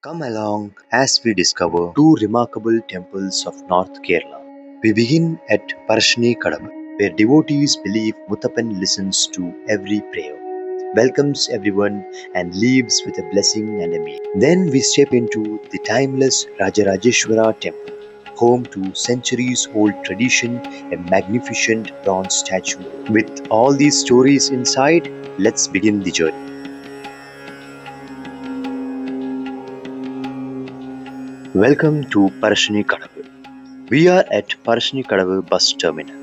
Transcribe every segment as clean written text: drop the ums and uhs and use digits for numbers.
Come along as we discover two remarkable temples of North Kerala. We begin at Parassinikadavu, where devotees believe Muthappan listens to every prayer, welcomes everyone, and leaves with a blessing and a meal. Then we step into the timeless Rajarajeshwara Temple, home to centuries old tradition, a magnificent bronze statue. With all these stories inside, let's begin the journey. Welcome to Parassinikadavu. We are at Parassinikadavu bus terminal.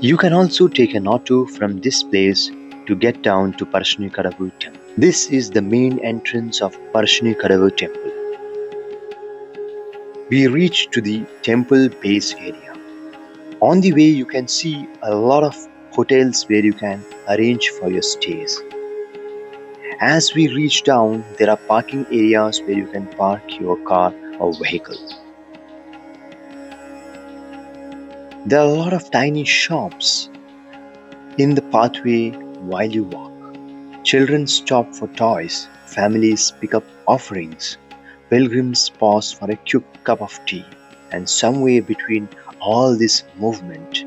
You can also take an auto from this place to get down to Parassinikadavu temple. This is the main entrance of Parassinikadavu temple. We reach to the temple base area. On the way you can see a lot of hotels where you can arrange for your stays. As we reach down, there are parking areas where you can park your car or vehicle. There are a lot of tiny shops in the pathway while you walk. Children stop for toys, families pick up offerings, pilgrims pause for a quick cup of tea, and somewhere between all this movement,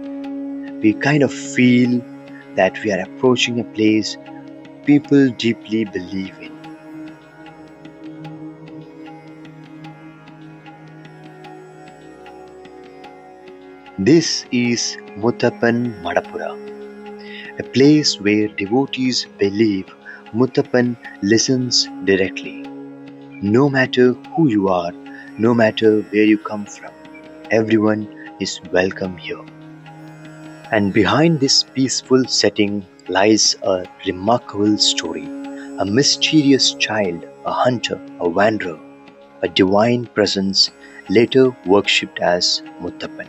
we kind of feel that we are approaching a place people deeply believe in. This is Muthappan Madapura, a place where devotees believe Muthappan listens directly. No matter who you are, no matter where you come from, everyone is welcome here. And behind this peaceful setting lies a remarkable story. A mysterious child, a hunter, a wanderer, a divine presence later worshipped as Muthappan.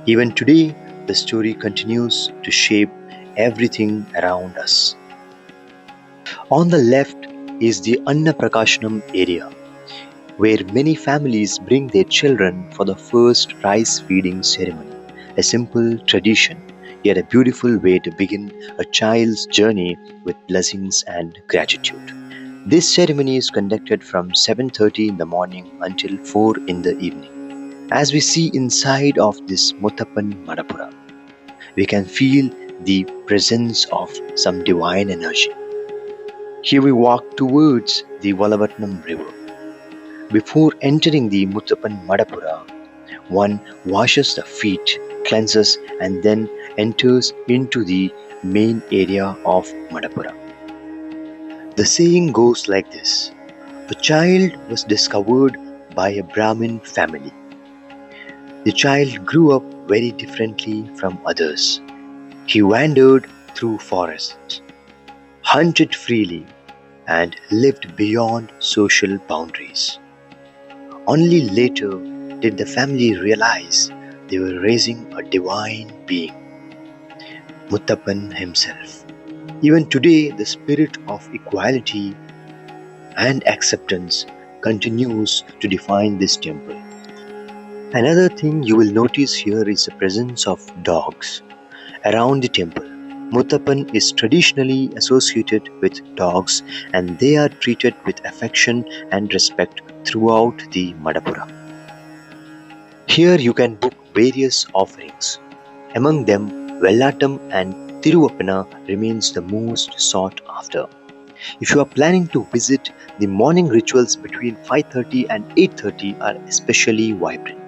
Even today, the story continues to shape everything around us. On the left is the Annaprashanam area, where many families bring their children for the first rice feeding ceremony, a simple tradition, yet a beautiful way to begin a child's journey with blessings and gratitude. This ceremony is conducted from 7:30 in the morning until 4 in the evening. As we see inside of this Muthappan Madapura, we can feel the presence of some divine energy. Here we walk towards the Vallapattanam river. Before entering the Muthappan Madapura, one washes the feet, cleanses, and then enters into the main area of Madapura. The saying goes like this: a child was discovered by a Brahmin family. The child grew up very differently from others. He wandered through forests, hunted freely, and lived beyond social boundaries. Only later did the family realize they were raising a divine being, Muthappan himself. Even today, the spirit of equality and acceptance continues to define this temple. Another thing you will notice here is the presence of dogs around the temple. Muthappan is traditionally associated with dogs, and they are treated with affection and respect throughout the Madapura. Here you can book various offerings. Among them, Vellattam and Thiruvappana remains the most sought after. If you are planning to visit, the morning rituals between 5:30 and 8:30 are especially vibrant.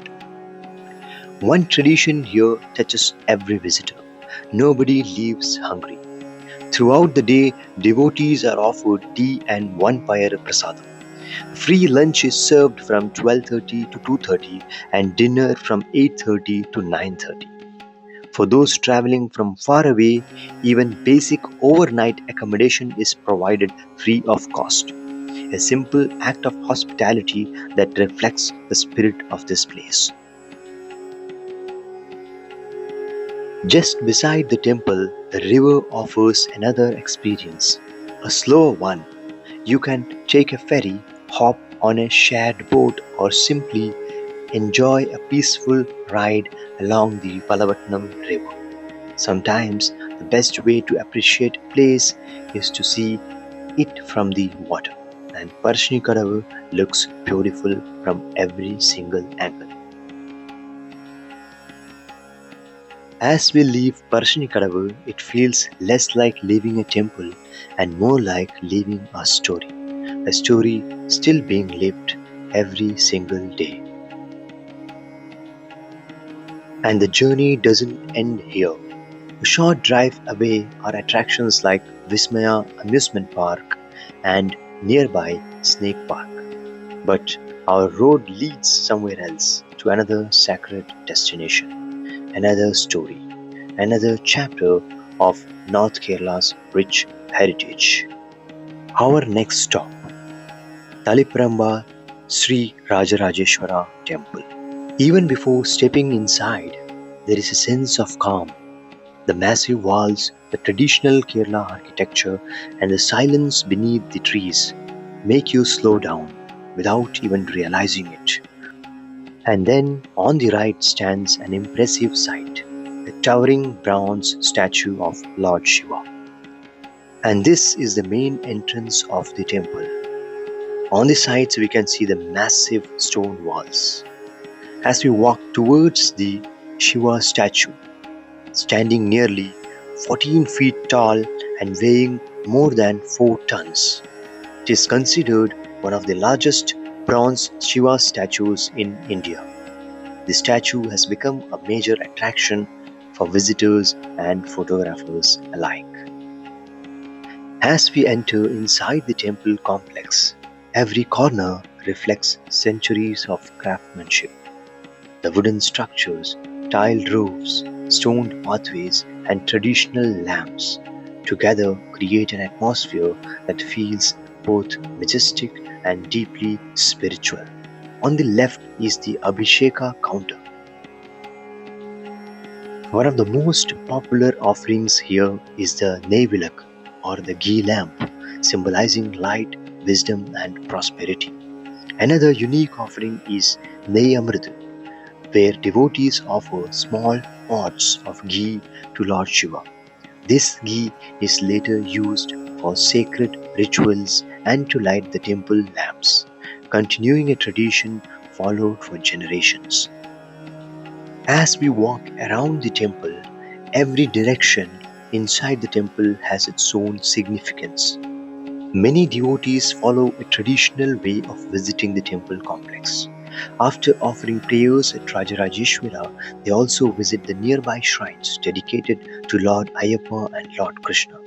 One tradition here touches every visitor. Nobody leaves hungry. Throughout the day, devotees are offered tea and one pyre prasadam. Free lunch is served from 12:30 to 2:30 and dinner from 8:30 to 9:30. For those traveling from far away, even basic overnight accommodation is provided free of cost. A simple act of hospitality that reflects the spirit of this place. Just beside the temple, the river offers another experience, a slower one. You can take a ferry, hop on a shared boat, or simply enjoy a peaceful ride along the Vallapattanam river. Sometimes the best way to appreciate a place is to see it from the water, and Parassinikadavu looks beautiful from every single angle. As we leave Parassinikadavu, it feels less like leaving a temple and more like leaving a story still being lived every single day. And the journey doesn't end here. A short drive away are attractions like Vismaya Amusement Park and nearby Snake Park. But our road leads somewhere else to another sacred destination, another story, another chapter of North Kerala's rich heritage. Our next stop, Taliparamba Sree Rajarajeshwara Temple. Even before stepping inside, there is a sense of calm. The massive walls, the traditional Kerala architecture, and the silence beneath the trees make you slow down without even realizing it. And then on the right stands an impressive sight, a towering bronze statue of Lord Shiva. And this is the main entrance of the temple. On the sides we can see the massive stone walls. As we walk towards the Shiva statue, standing nearly 14 feet tall and weighing more than 4 tons, it is considered one of the largest bronze Shiva statues in India. The statue has become a major attraction for visitors and photographers alike. As we enter inside the temple complex, every corner reflects centuries of craftsmanship. The wooden structures, tiled roofs, stone pathways, and traditional lamps together create an atmosphere that feels both majestic and deeply spiritual. On the left is the Abhisheka counter. One of the most popular offerings here is the Neyvilak or the ghee lamp, symbolizing light, wisdom, and prosperity. Another unique offering is Theyyam, where devotees offer small pots of ghee to Lord Shiva. This ghee is later used for sacred rituals and to light the temple lamps, continuing a tradition followed for generations. As we walk around the temple, every direction inside the temple has its own significance. Many devotees follow a traditional way of visiting the temple complex. After offering prayers at Rajarajeshwara, they also visit the nearby shrines dedicated to Lord Ayyappa and Lord Krishna,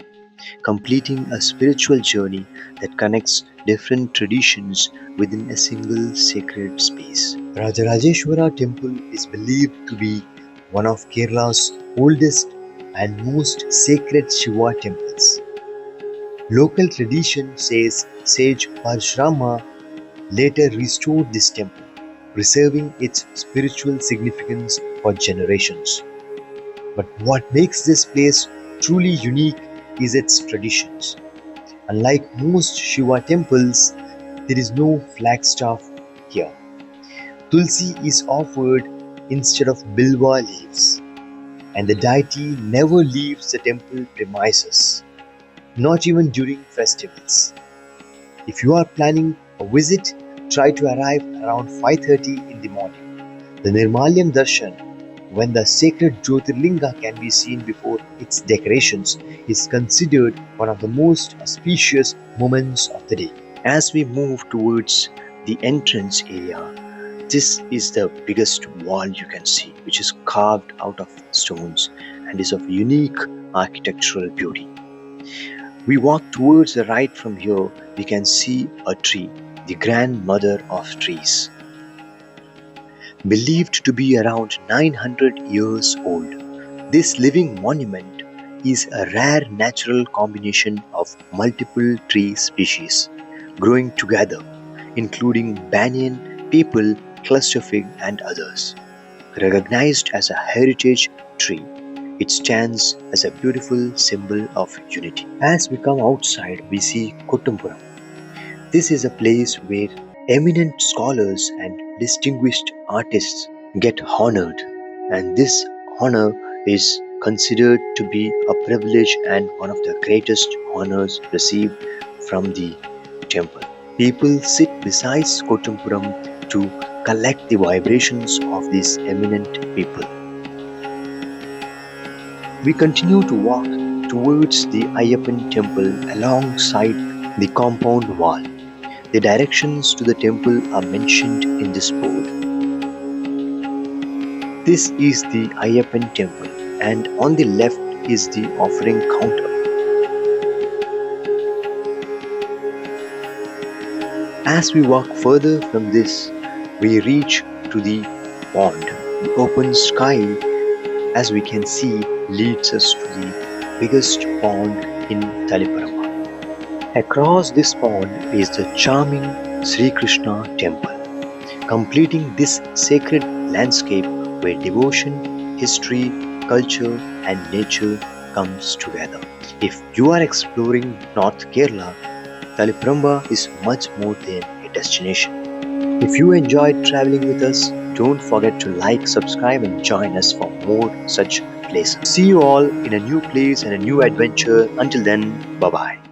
completing a spiritual journey that connects different traditions within a single sacred space. Rajarajeshwara Temple is believed to be one of Kerala's oldest and most sacred Shiva temples. Local tradition says sage Parashurama later restored this temple, preserving its spiritual significance for generations. But what makes this place truly unique is its traditions. Unlike most Shiva temples, there is no flagstaff here. Tulsi is offered instead of bilwa leaves, and the deity never leaves the temple premises, not even during festivals. If you are planning a visit, try to arrive around 5:30 in the morning. The Nirmalyam Darshan, when the sacred Jyotirlinga can be seen before its decorations, is considered one of the most auspicious moments of the day. As we move towards the entrance area, this is the biggest wall you can see, which is carved out of stones and is of unique architectural beauty. We walk towards the right. From here, we can see a tree, the grandmother of trees. Believed to be around 900 years old, this living monument is a rare natural combination of multiple tree species growing together, including banyan, maple, cluster fig, and others. Recognized as a heritage tree, it stands as a beautiful symbol of unity. As we come outside, we see Kottumpuram. This is a place where eminent scholars and distinguished artists get honored, and this honor is considered to be a privilege and one of the greatest honors received from the temple. People sit beside Kottumpuram to collect the vibrations of these eminent people. We continue to walk towards the Ayyappa Temple alongside the compound wall. The directions to the temple are mentioned in this board. This is the Ayyappa Temple, and on the left is the offering counter. As we walk further from this, we reach to the pond. The open sky, as we can see, leads us to the biggest pond in Taliparamba. Across this pond is the charming Sri Krishna Temple, completing this sacred landscape where devotion, history, culture and nature comes together. If you are exploring North Kerala, Taliparamba is much more than a destination. If you enjoyed traveling with us, don't forget to like, subscribe and join us for more such places. See you all in a new place and a new adventure. Until then, bye-bye.